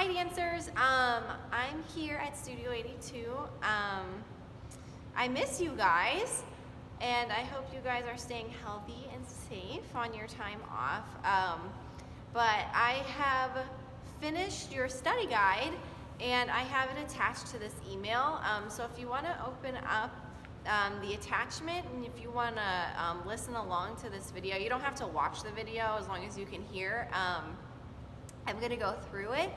Hi dancers, I'm here at Studio 82. I miss you guys, and I hope you guys are staying healthy and safe on your time off. But I have finished your study guide, and I have it attached to this email. So if you want to open up the attachment, and if you want to listen along to this video, you don't have to watch the video as long as you can hear. I'm going to go through it.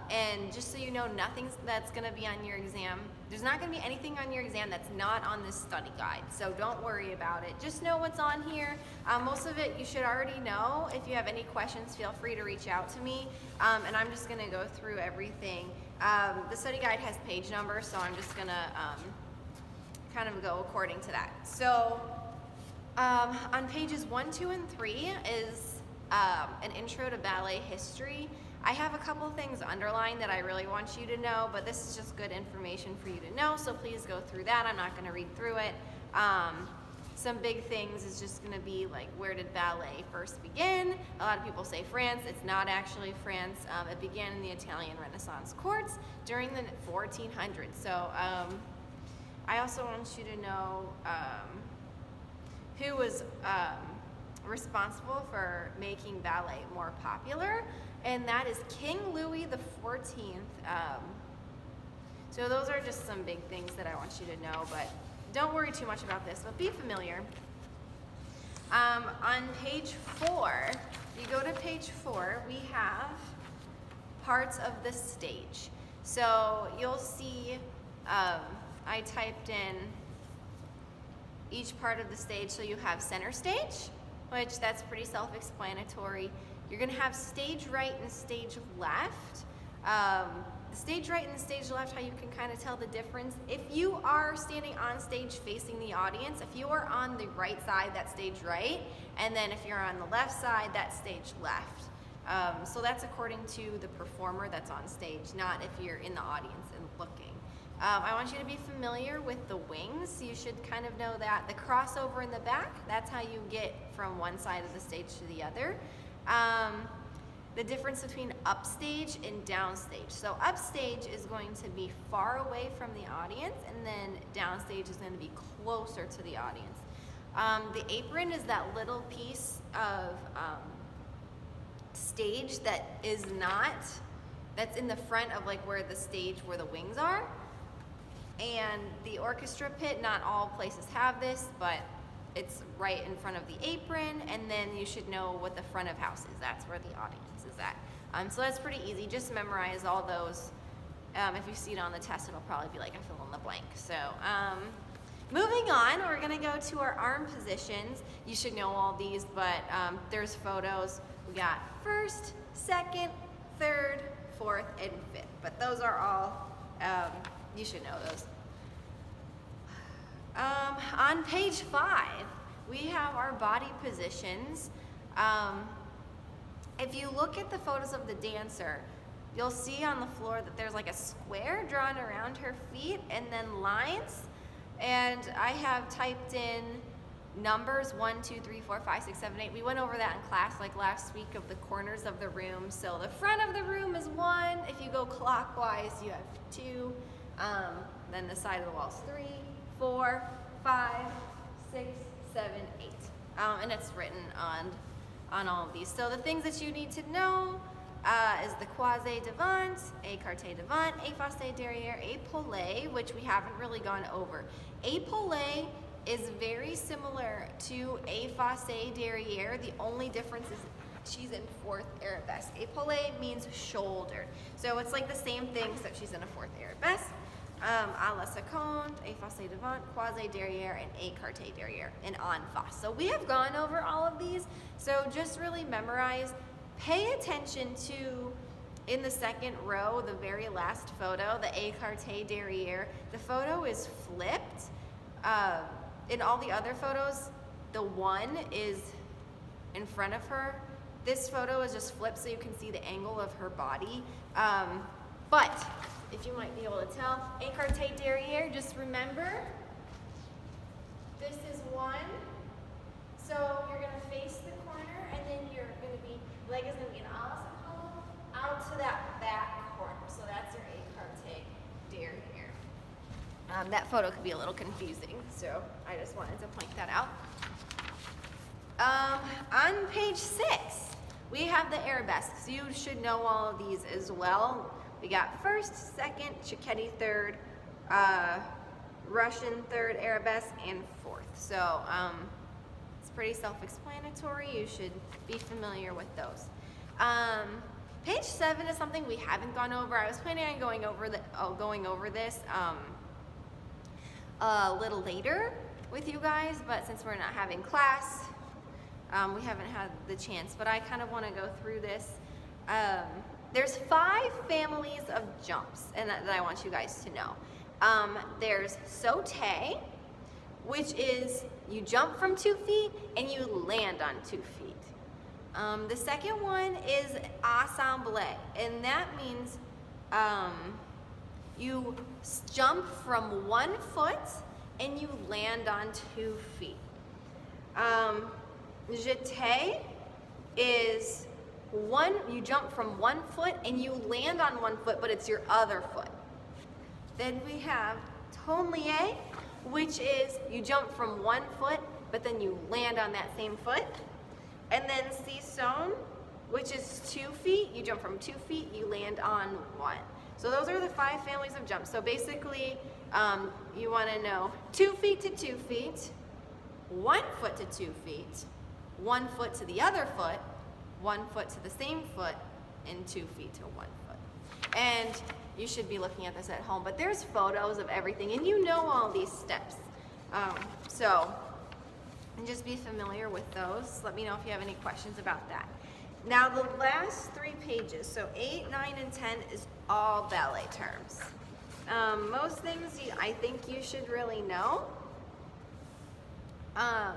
And just so you know, nothing that's going to be on your exam, there's not going to be anything on your exam that's not on this study guide, so don't worry about it. Just know what's on here. Most of it you should already know. If you have any questions, feel free to reach out to me, and I'm just going to go through everything. The study guide has page numbers, so I'm just going to kind of go according to that. So on pages 1, 2, and 3 is an intro to ballet history. I have a couple things underlined that I really want you to know, but this is just good information for you to know, so please go through that. I'm not going to read through it. Some big things is just going to be like, where did ballet first begin? A lot of people say France. It's not actually France. It began in the Italian Renaissance courts during the 1400s. So I also want you to know who was responsible for making ballet more popular, and that is King Louis the 14th. So those are just some big things that I want you to know, but don't worry too much about this, but be familiar. On page 4, you go to page 4, we have parts of the stage. So you'll see I typed in each part of the stage. So you have center stage, which that's pretty self-explanatory. You're going to have stage right and stage left. The stage right and the stage left, how you can kind of tell the difference. If you are standing on stage facing the audience, if you are on the right side, that's stage right, and then if you're on the left side, that's stage left. So that's according to the performer that's on stage, not if you're in the audience and looking. I want you to be familiar with the wings. You should kind of know that. The crossover in the back, that's how you get from one side of the stage to the other. The difference between upstage and downstage. So upstage is going to be far away from the audience, and then downstage is going to be closer to the audience. The apron is that little piece of stage that is not, that's in the front of like where the stage, where the wings are. And the orchestra pit, not all places have this, but it's right in front of the apron, and then you should know what the front of house is. That's where the audience is at. So that's pretty easy. Just memorize all those. If you see it on the test, it'll probably be like a fill in the blank. So moving on, we're gonna go to our arm positions. You should know all these, but there's photos. We got first, second, third, fourth, and fifth. But those are all, you should know those. On page 5, we have our body positions. If you look at the photos of the dancer, you'll see on the floor that there's like a square drawn around her feet and then lines. And I have typed in numbers 1, 2, 3, 4, 5, 6, 7, 8. We went over that in class like last week of the corners of the room. So the front of the room is 1. If you go clockwise, you have 2. Then the side of the wall is 3, 4, 5, 6, 7, 8. And it's written on all of these. So the things that you need to know is the croisé devant, écarté devant, effacé derrière, épaulé, which we haven't really gone over. Épaulé is very similar to effacé derrière. The only difference is she's in 4th arabesque. Épaulé means shouldered. So it's like the same thing, except she's in a 4th arabesque. À la seconde, effacé devant, croisé derrière, and écarté derrière, and en face. So we have gone over all of these, so just really memorize. Pay attention to, in the second row, the very last photo, the écarté derrière. The photo is flipped. In all the other photos, the 1 is in front of her. This photo is just flipped so you can see the angle of her body. But if you might be able to tell, écarté derrière, just remember, this is 1. So you're going to face the corner, and then you're going to be, leg is going to be an à la seconde, à out to that back corner. So that's your écarté derrière. That photo could be a little confusing, so I just wanted to point that out. On page 6, we have the arabesques. You should know all of these as well. We got first, second, Cecchetti third, Russian third arabesque, and fourth. So it's pretty self-explanatory. You should be familiar with those. Page 7 is something we haven't gone over. I was planning on going over this a little later with you guys, but since we're not having class, we haven't had the chance. But I kind of want to go through this. There's 5 families of jumps, and that I want you guys to know. There's sauté, which is you jump from 2 feet and you land on 2 feet. The second one is assemblé, and that means you jump from 1 foot and you land on 2 feet. Jeté is you jump from 1 foot and you land on 1 foot, but it's your other foot. Then we have tonlier, which is you jump from 1 foot, but then you land on that same foot. And then sisson, which is 2 feet. You jump from 2 feet, you land on 1. So those are the 5 families of jumps. So basically, you want to know 2 feet to 2 feet, 1 foot to 2 feet, 1 foot to the other foot, 1 foot to the same foot, and 2 feet to 1 foot. And you should be looking at this at home, but there's photos of everything, and you know all these steps. And just be familiar with those. Let me know if you have any questions about that. Now the last 3 pages, so 8, 9, and 10 is all ballet terms. Most things I think you should really know. On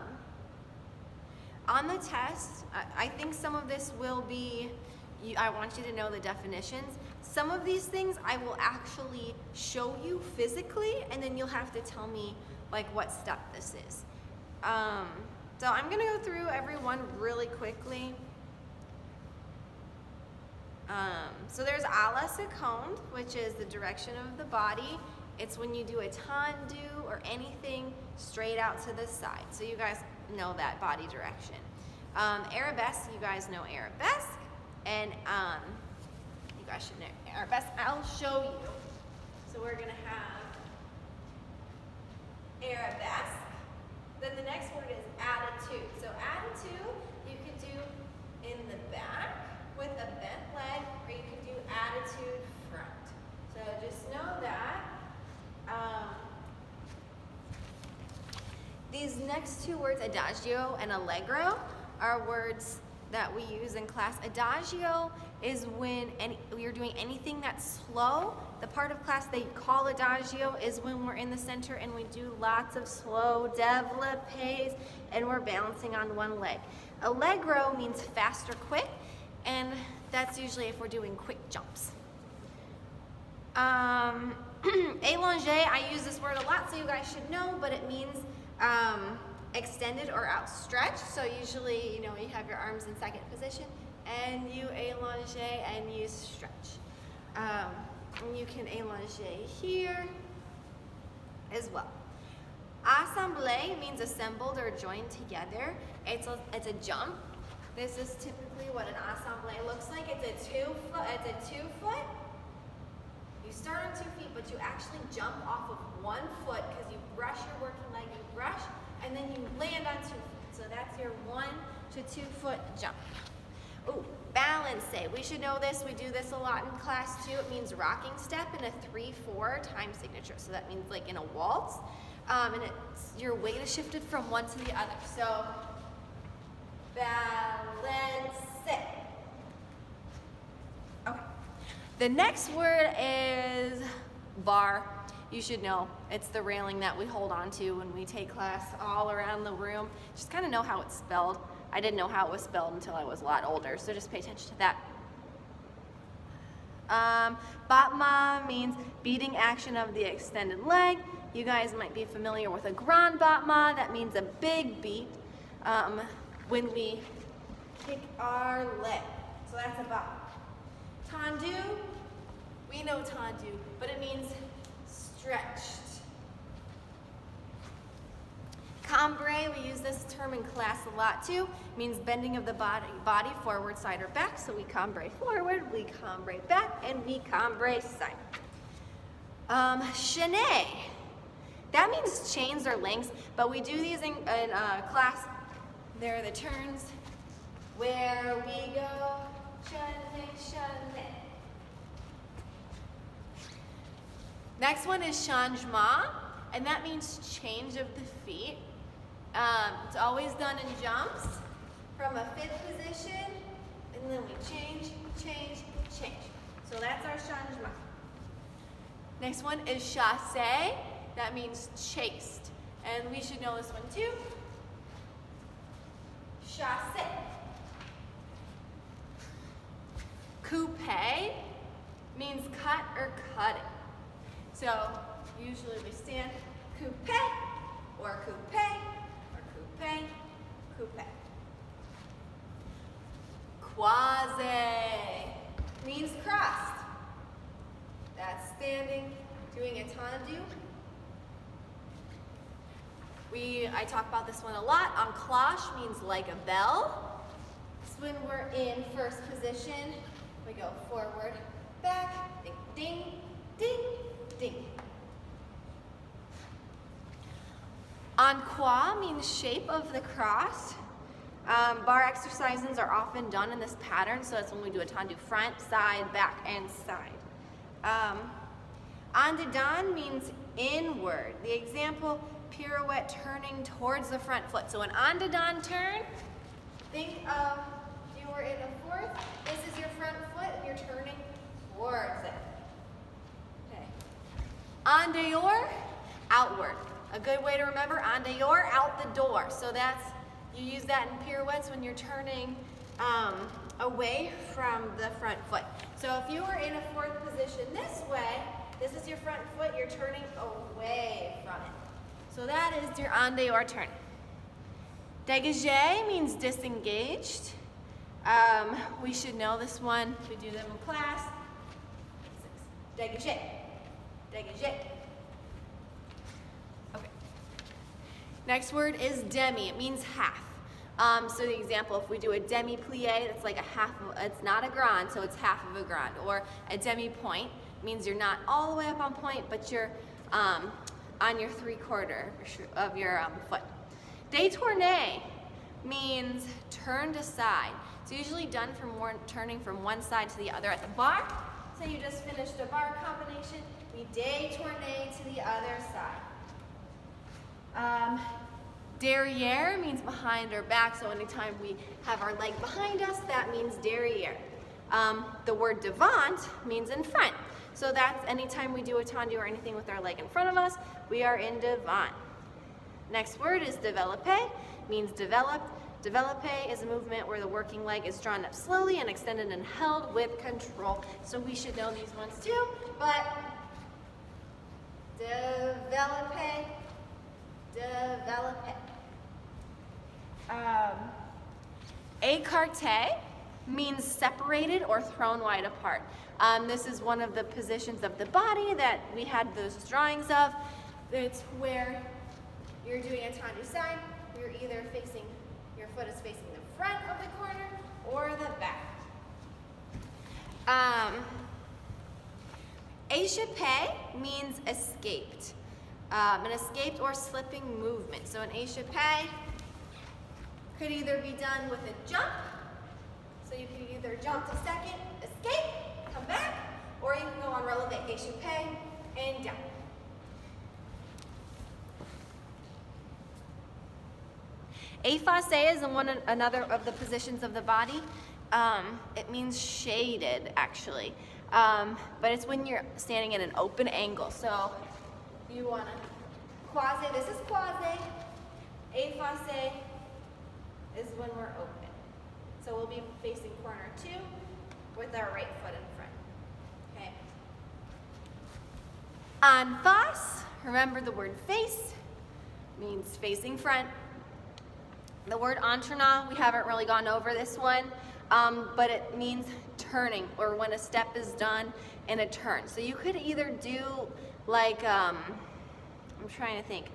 the test, I think some of this will be, I want you to know the definitions. Some of these things I will actually show you physically, and then you'll have to tell me like what step this is. So I'm gonna go through every one really quickly. So there's à la seconde, which is the direction of the body. It's when you do a tendu or anything straight out to the side. So you guys know that body direction. Arabesque, you guys know arabesque. And you guys should know arabesque. I'll show you. So we're gonna have arabesque. Then the next word is attitude. So attitude, you could do in the back with a bent leg, or you could do attitude front. So just know that. These next 2 words, adagio and allegro, are words that we use in class. Adagio is when you're doing anything that's slow. The part of class they call adagio is when we're in the center and we do lots of slow développés and we're balancing on 1 leg. Allegro means fast or quick, and that's usually if we're doing quick jumps. Allongé, I use this word a lot, so you guys should know, but it means extended or outstretched. So usually, you have your arms in second position, and you allongé and you stretch. And you can allongé here as well. Assemblé means assembled or joined together. It's a jump. This is typically what an assemblé looks like. It's a 2 foot. You start on 2 feet, but you actually jump off of 1 foot because you brush your working leg, you brush, and then you land on 2 feet. So that's your 1 to 2 foot jump. Ooh, balance. We should know this. We do this a lot in class too. It means rocking step in a 3/4 time signature. So that means like in a waltz, and your weight is shifted from one to the other. So balance. Okay. The next word is bar. You should know it's the railing that we hold on to when we take class all around the room. Just kind of know how it's spelled. I didn't know how it was spelled until I was a lot older, so just pay attention to that. Battement means beating action of the extended leg. You guys might be familiar with a grand battement. That means a big beat when we kick our leg. So that's a battement. Tendu, we know tendu, but it means stretched. Cambre, we use this term in class a lot too, means bending of the body forward, side, or back. So we cambre forward, we cambre back, and we cambre side. Chaîné, that means chains or links, but we do these in class. There are the turns where we go chaîné, chaîné. Next one is changement, and that means change of the feet. It's always done in jumps from a fifth position, and then we change, change, change. So that's our changement. Next one is chassé, that means chased. And we should know this one too. Chassé. Coupé means cut or cutting. So usually we stand coupé or coupé or coupé, coupé. Croisé means crossed. That's standing, doing a tendu. I talk about this one a lot. En cloche means like a bell. It's when we're in first position. We go forward, back, ding, ding, ding, ding. En croix means shape of the cross. Bar exercises are often done in this pattern, so that's when we do a tendu front, side, back, and side. En dedans means inward. The example, pirouette turning towards the front foot. So an en dedans turn, think of you were in a fourth, this is your front foot, and you're turning towards it. Okay. En dehors, outward. A good way to remember, en dehors, out the door. So that's, you use that in pirouettes when you're turning away from the front foot. So if you were in a fourth position this way, this is your front foot, you're turning away from it. So that is your en dehors turn. Dégagé means disengaged. We should know this one. We do them in class. Dégagé. Dégagé. Okay. Next word is demi. It means half. So the example, if we do a demi-plie, that's like a half, it's not a grand, so it's half of a grand. Or a demi-point means you're not all the way up on point, but you're on your 3/4 of your foot. Détourné means turned aside. It's usually done from turning from one side to the other at the bar. Say you just finished a bar combination, we détourné to the other side. Derrière means behind or back, so anytime we have our leg behind us, that means derrière. The word devant means in front. So that's anytime we do a tendu or anything with our leg in front of us, we are in devant. Next word is développé, means developed. Développé is a movement where the working leg is drawn up slowly and extended and held with control. So we should know these ones too, but développé, développé. Écarté means separated or thrown wide apart. This is one of the positions of the body that we had those drawings of. It's where you're doing a tendu side. You're either facing, your foot is facing the front of the corner or the back. Échappé means escaped. An escaped or slipping movement. So an échappé could either be done with a jump. So you can either jump to second, escape, come back, or you can go on relevé, échappé, and down. Effacé is another of the positions of the body. It means shaded, actually. But it's when you're standing at an open angle. So you want to croisé, this is croisé. Effacé is when we're open. So we'll be facing corner 2 with our right foot in front. Okay. En face, remember the word face means facing front. The word entraînement, we haven't really gone over this one, but it means turning, or when a step is done in a turn. So you could either do like, I'm trying to think,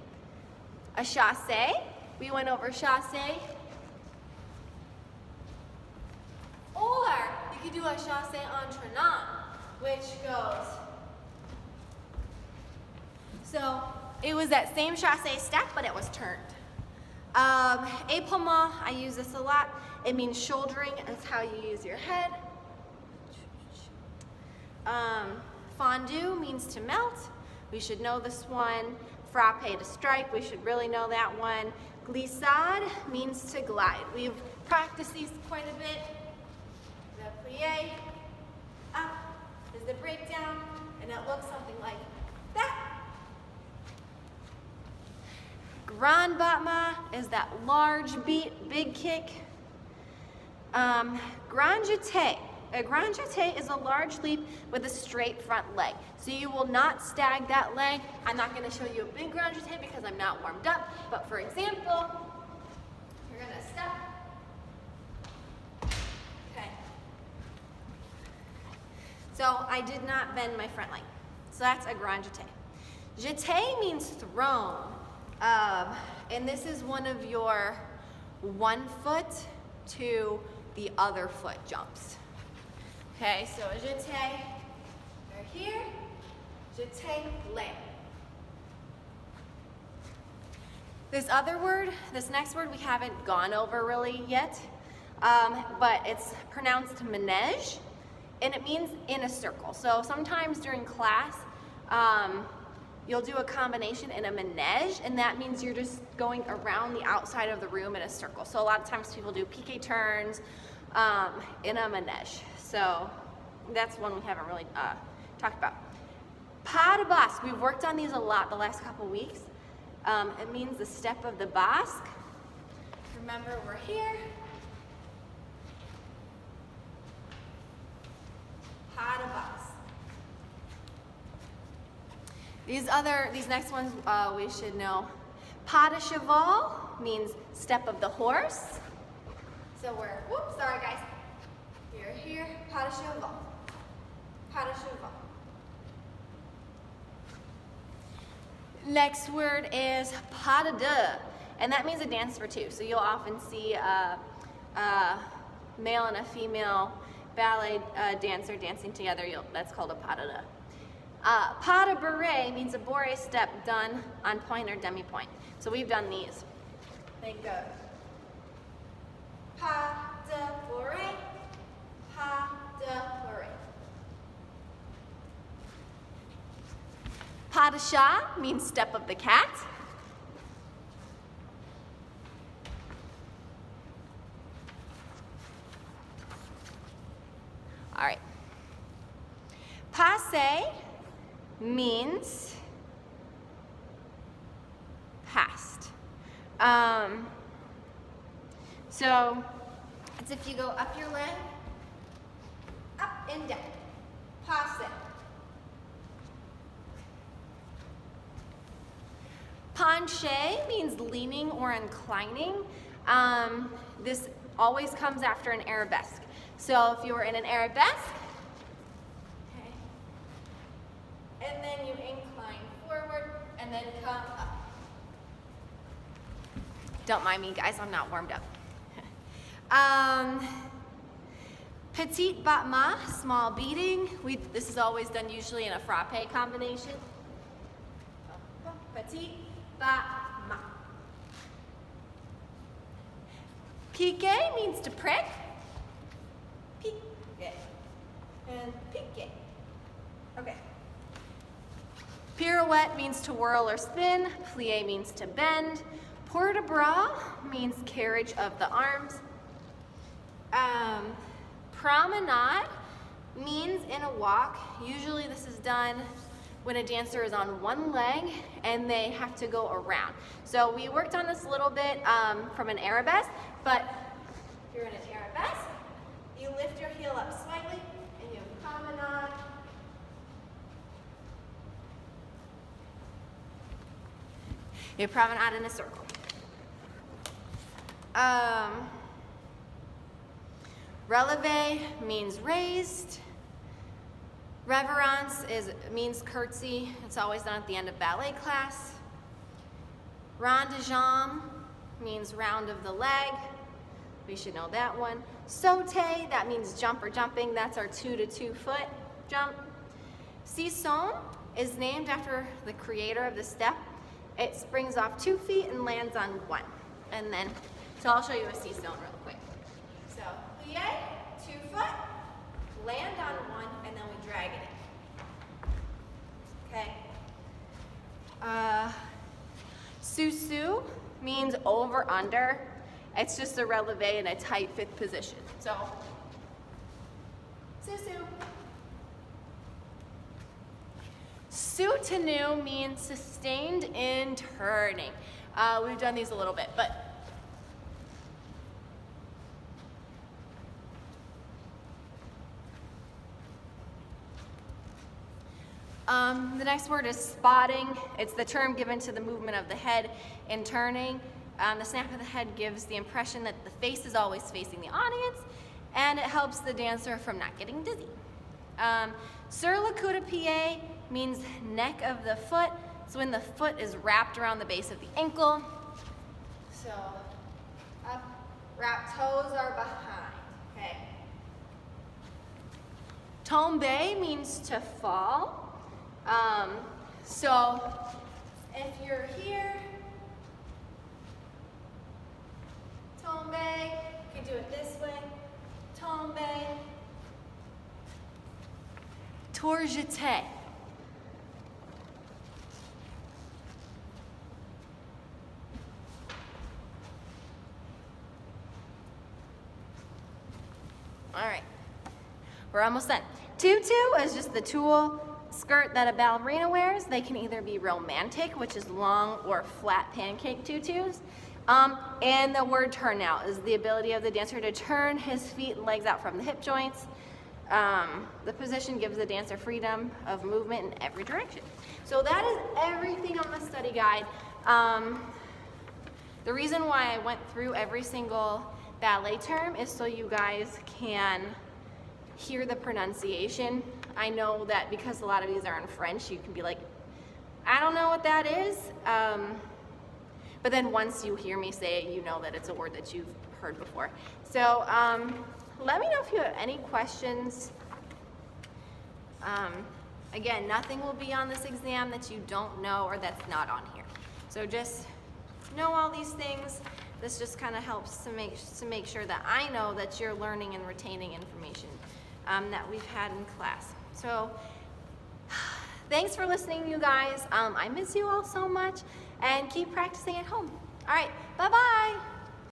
a chassé. We went over chassé. Or you could do a chassé entraînant, which goes. So it was that same chassé step, but it was turned. Épaulement, I use this a lot. It means shouldering. It's how you use your head. Fondue means to melt. We should know this one. Frappe, to strike. We should really know that one. Glissade means to glide. We've practiced these quite a bit. The plie, up is the breakdown, and it looks something like that. Grand battement is that large beat, big kick. Grand jeté. A grand jeté is a large leap with a straight front leg. So you will not stag that leg. I'm not going to show you a big grand jeté because I'm not warmed up. But for example, you're going to step. Okay. So I did not bend my front leg. So that's a grand jeté. Jeté means thrown. And this is one of your one foot to the other foot jumps. Okay, so jeté right here, jeté lay. This other word, this next word we haven't gone over really yet, but it's pronounced manège, and it means in a circle. So sometimes during class, you'll do a combination in a manège, and that means you're just going around the outside of the room in a circle. So a lot of times people do piqué turns in a manège. So that's one we haven't really talked about. Pas de basque. We've worked on these a lot the last couple weeks. It means the step of the basque. Remember, we're here. Pas de basque. These next ones we should know. Pas de cheval means step of the horse. So we're, whoops, sorry guys. You're here, pas de cheval. Pas de cheval. Next word is pas de deux, and that means a dance for two. So you'll often see a male and a female ballet dancer dancing together. That's called a pas de deux. Pas de bourrée means a bourrée step done on point or demi-point. So we've done these. They go pas de bourrée, pas de bourrée. Pas de chat means step of the cat. All right. Passé means past. So it's if you go up your leg, up and down, passé. Penché means leaning or inclining. This always comes after an arabesque. So if you were in an arabesque, okay, and then you incline forward and then come up. Don't mind me, guys, I'm not warmed up. Petit battement, small beating. This is always done usually in a frappe combination. Petit battement. Piqué means to prick. Piqué. And piqué. Okay. Pirouette means to whirl or spin. Plié means to bend. Port de bras means carriage of the arms. Promenade means in a walk. Usually this is done when a dancer is on one leg and they have to go around. So we worked on this a little bit from an arabesque, but if you're in an arabesque, you lift your heel up slightly and you promenade. You promenade in a circle. Releve means raised. Reverence means curtsy. It's always done at the end of ballet class. Rond de jambe means round of the leg. We should know that one. Sauté, that means jump or jumping. That's our 2 to 2 foot jump. Sisson is named after the creator of the step. It springs off 2 feet and lands on 1. And then, so I'll show you a Sisson real quick. So, plie, 2 foot, land on 1, and then we drag it in. Okay. Sous-sus means over under. It's just a releve in a tight 5th position. So, sous-sus. Soutenu means sustained in turning. We've done these a little bit, but the next word is spotting. It's the term given to the movement of the head in turning. The snap of the head gives the impression that the face is always facing the audience, and it helps the dancer from not getting dizzy. Sur le coup de pied means neck of the foot. So when the foot is wrapped around the base of the ankle. So up, wrap toes are behind. Okay. Tomber means to fall. So if you're here, tombe, you can do it this way. Tombe. Tourjeté. All right, we're almost done. Tutu is just the tulle skirt that a ballerina wears. They can either be romantic, which is long, or flat pancake tutus. And the word turnout is the ability of the dancer to turn his feet and legs out from the hip joints. The position gives the dancer freedom of movement in every direction. So that is everything on the study guide. The reason why I went through every single ballet term is so you guys can hear the pronunciation. I know that because a lot of these are in French, you can be like, I don't know what that is. But then once you hear me say it, you know that it's a word that you've heard before. So let me know if you have any questions. Again, nothing will be on this exam that you don't know or that's not on here. So just know all these things. This just kind of helps to make sure that I know that you're learning and retaining information that we've had in class. So thanks for listening, you guys. I miss you all so much, and keep practicing at home. All right, bye-bye.